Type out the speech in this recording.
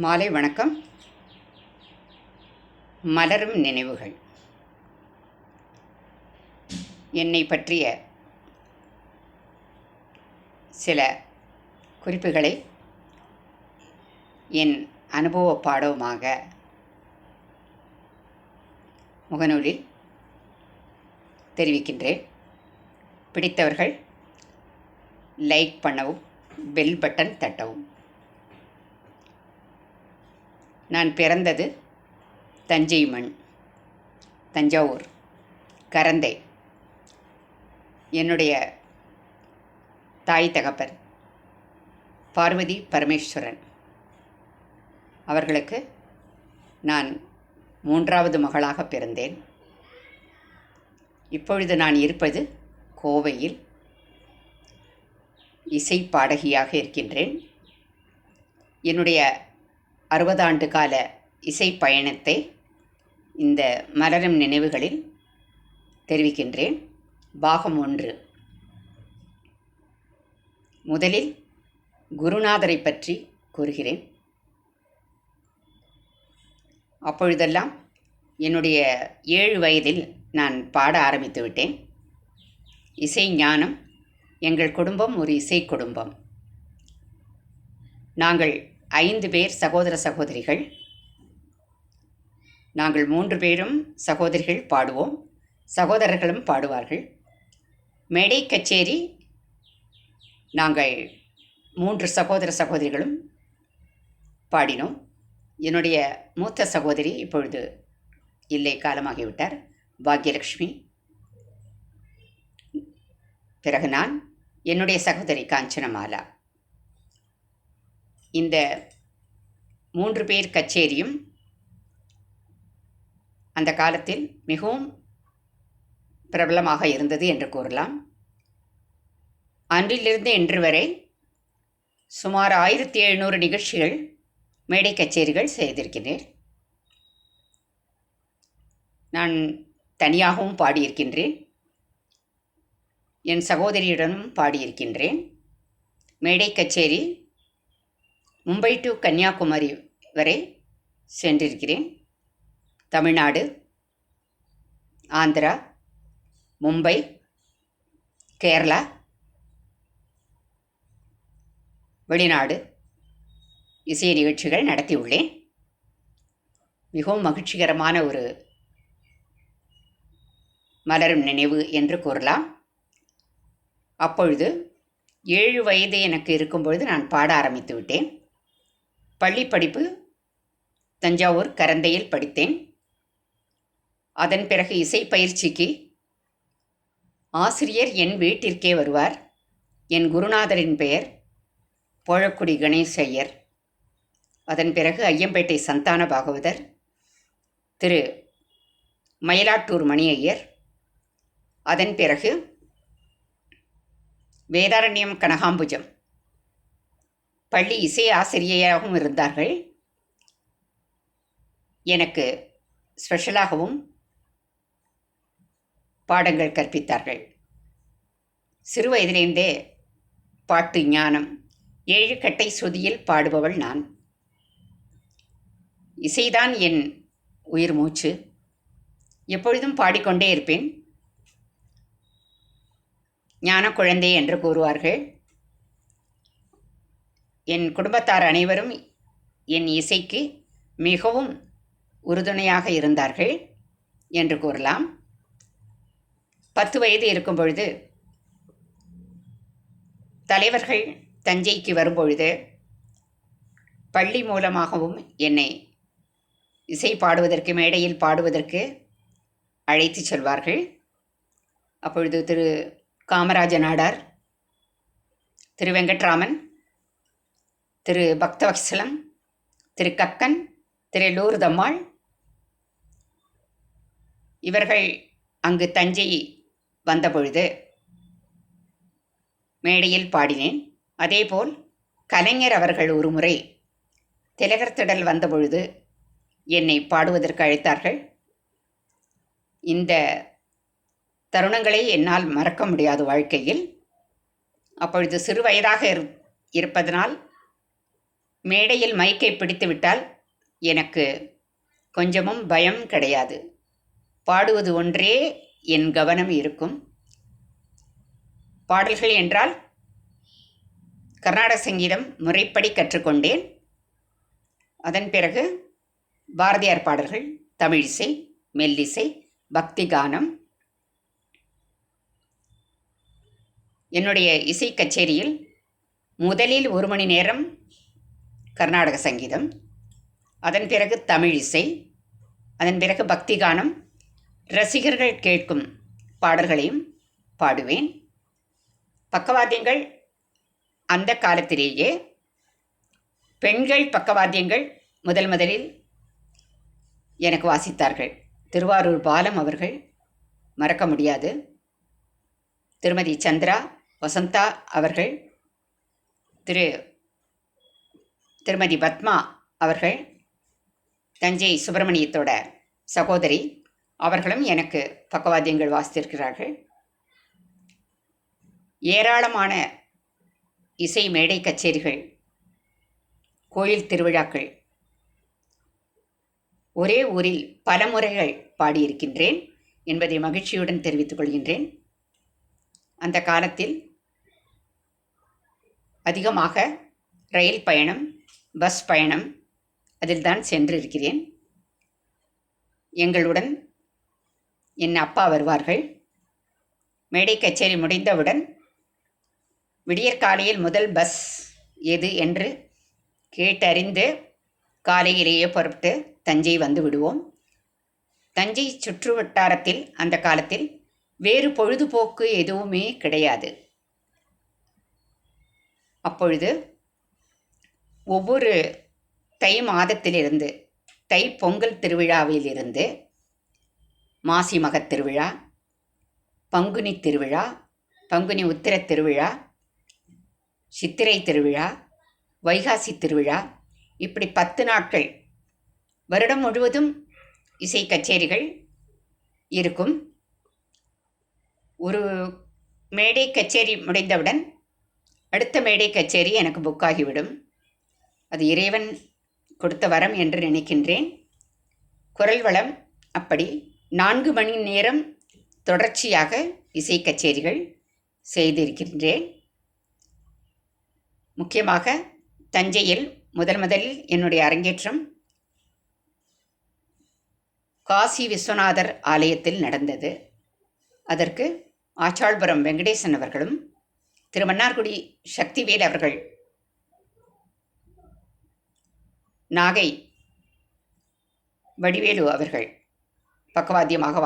மாலை வணக்கம். மலரும் நினைவுகள். என்னை பற்றிய சில குறிப்புகளை என் அனுபவ பாடமாக முகநூலில் தெரிவிக்கின்றேன். பிடித்தவர்கள் லைக் பண்ணவும், பெல் பட்டன் தட்டவும். நான் பிறந்தது தஞ்சை மண், தஞ்சாவூர், கரந்தை. என்னுடைய தாய் தகப்பர் பார்வதி பரமேஸ்வரன். அவர்களுக்கு நான் 3வது மகளாக பிறந்தேன். இப்பொழுது நான் இருப்பது கோவையில். இசை பாடகியாக இருக்கின்றேன். என்னுடைய 60 ஆண்டு கால இசை பயணத்தை இந்த மலரும் நினைவுகளில் தெரிவிக்கின்றேன். பாகம் 1. முதலில் குருநாதரை பற்றி கூறுகிறேன். அப்பொழுதெல்லாம் என்னுடைய 7 வயதில் நான் பாட ஆரம்பித்து விட்டேன். இசை ஞானம். எங்கள் குடும்பம் ஒரு இசை குடும்பம். நாங்கள் 5 பேர் சகோதர சகோதரிகள். நாங்கள் 3 பேரும் சகோதரிகள் பாடுவோம், சகோதரர்களும் பாடுவார்கள். மேடை கச்சேரி நாங்கள் 3 சகோதர சகோதரிகளும் பாடினோம். என்னுடைய மூத்த சகோதரி இப்பொழுது இல்லை, காலமாகிவிட்டார், பாக்யலட்சுமி. பிறகு நான், என்னுடைய சகோதரி காஞ்சனமாலா. இந்த 3 பேர் கச்சேரியும் அந்த காலத்தில் மிகவும் பிரபலமாக இருந்தது என்று கூறலாம். அன்றிலிருந்து இன்று வரை சுமார் 1700 நிகழ்ச்சிகள், மேடை கச்சேரிகள் செய்திருக்கிறேன். நான் தனியாகவும் பாடியிருக்கின்றேன், என் சகோதரியுடனும் பாடியிருக்கின்றேன். மேடை கச்சேரி மும்பை டு கன்னியாகுமரி வரை சென்றிருக்கிறேன். தமிழ்நாடு, ஆந்திரா, மும்பை, கேரளா, வெளிநாடு இசை நிகழ்ச்சிகள் நடத்தியுள்ளேன். மிகவும் மகிழ்ச்சிகரமான ஒரு மலரும் நினைவு என்று கூறலாம். அப்பொழுது 7 வயது எனக்கு இருக்கும்பொழுது நான் பாட ஆரம்பித்து விட்டேன். பள்ளி படிப்பு தஞ்சாவூர் கரந்தையில் படித்தேன். அதன் பிறகு இசை பயிற்சிக்கு ஆசிரியர் என் வீட்டிற்கே வருவார். என் குருநாதரின் பெயர் போழக்குடி கணேஷ் ஐயர். அதன் பிறகு ஐயம்பேட்டை சந்தான பாகவதர், திரு மயிலாட்டூர் மணி ஐயர். அதன் பிறகு வேதாரண்யம் கனகாம்புஜம் பள்ளி இசை ஆசிரியராகவும் இருந்தார்கள். எனக்கு ஸ்பெஷலாகவும் பாடங்கள் கற்பித்தார்கள். சிறு வயதிலிருந்தே பாட்டு ஞானம். 7 கட்டை சுதியில் பாடுபவள் நான். இசைதான் என் உயிர் மூச்சு. எப்பொழுதும் பாடிக்கொண்டே இருப்பேன். ஞான குழந்தை என்று கூறுவார்கள். என் குடும்பத்தார் அனைவரும் என் இசைக்கு மிகவும் உறுதுணையாக இருந்தார்கள் என்று கூறலாம். 10 வயது இருக்கும் பொழுது தலைவர்கள் தஞ்சைக்கு வரும்பொழுது பள்ளி மூலமாகவும் என்னை இசை பாடுவதற்கு, மேடையில் பாடுவதற்கு அழைத்து செல்வார்கள். அப்பொழுது திரு காமராஜ நாடார், திரு வெங்கட்ராமன், திரு பக்தவத்சலம், திரு கக்கன், திரு லூர்தம்மாள், இவர்கள் அங்கு தஞ்சை வந்தபொழுது மேடையில் பாடினேன். அதேபோல் கலைஞர் அவர்கள் ஒரு முறை திலகர் திடல் வந்தபொழுது என்னை பாடுவதற்கு அழைத்தார்கள். இந்த தருணங்களை என்னால் மறக்க முடியாது வாழ்க்கையில். அப்பொழுது சிறு வயதாக இருப்பதனால் மேடையில் மைக்கை பிடித்துவிட்டால் எனக்கு கொஞ்சமும் பயம் கிடையாது. பாடுவது ஒன்றே என் கவனம் இருக்கும். பாடல்கள் என்றால் கர்நாடக சங்கீதம் முறைப்படி கற்றுக்கொண்டேன். அதன் பிறகு பாரதியார் பாடல்கள், தமிழிசை, மெல்லிசை, பக்தி கானம். என்னுடைய இசை கச்சேரியில் முதலில் 1 மணி நேரம் கர்நாடக சங்கீதம், அதன் பிறகு தமிழிசை, அதன் பிறகு பக்தி கானம், ரசிகர்கள் கேட்கும் பாடல்களையும் பாடுவேன். பக்கவாத்தியங்கள் அந்த காலத்திலேயே பெண்கள் பக்கவாத்தியங்கள் முதலில் எனக்கு வாசித்தார்கள். திருவாரூர் பாலம் அவர்கள், மறக்க முடியாது. திருமதி சந்திரா, வசந்தா அவர்கள், திருமதி பத்மா அவர்கள், தஞ்சை சுப்பிரமணியத்தோட சகோதரி அவர்களும் எனக்கு பக்கவாத்தியங்கள் வாசித்திருக்கிறார்கள். ஏராளமான இசை மேடை கச்சேரிகள், கோயில் திருவிழாக்கள், ஒரே ஊரில் பல முறைகள் பாடியிருக்கின்றேன் என்பதை மகிழ்ச்சியுடன் தெரிவித்துக் கொள்கின்றேன். அந்த காலத்தில் அதிகமாக ரயில் பயணம், பஸ் பயணம் அதில்தான் சென்றிருக்கிறேன். எங்களுடன் என் அப்பா வருவார்கள். மேடை கச்சேரி முடிந்தவுடன் விடியற்காலையில் முதல் பஸ் எது என்று கேட்டறிந்து காலையிலேயே புறப்பட்டு தஞ்சை வந்து விடுவோம். தஞ்சை சுற்று வட்டாரத்தில் அந்த காலத்தில் வேறு பொழுதுபோக்கு எதுவுமே கிடையாது. அப்பொழுது ஒவ்வொரு தை மாதத்திலிருந்து, தை பொங்கல் திருவிழாவிலிருந்து மாசி மகத் திருவிழா, பங்குனி திருவிழா, பங்குனி உத்திர திருவிழா, சித்திரை திருவிழா, வைகாசி திருவிழா, இப்படி 10 நாட்கள் வருடம் முழுவதும் இசை கச்சேரிகள் இருக்கும். ஒரு மேடை கச்சேரி முடிந்தவுடன் அடுத்த மேடை கச்சேரி எனக்கு புக்காகிவிடும். அது இறைவன் கொடுத்த வரம் என்று நினைக்கின்றேன். குரல் வளம் அப்படி 4 மணி நேரம் தொடர்ச்சியாக இசை கச்சேரிகள் செய்திருக்கின்றேன். முக்கியமாக தஞ்சையில் முதலில் என்னுடைய அரங்கேற்றம் காசி விஸ்வநாதர் ஆலயத்தில் நடந்தது. அதற்கு ஆச்சாள்புரம் வெங்கடேசன் அவர்களும் திருமன்னார்குடி சக்திவேல் அவர்கள், நாகை வடிவேலு அவர்கள் பக்கவாத்தியமாக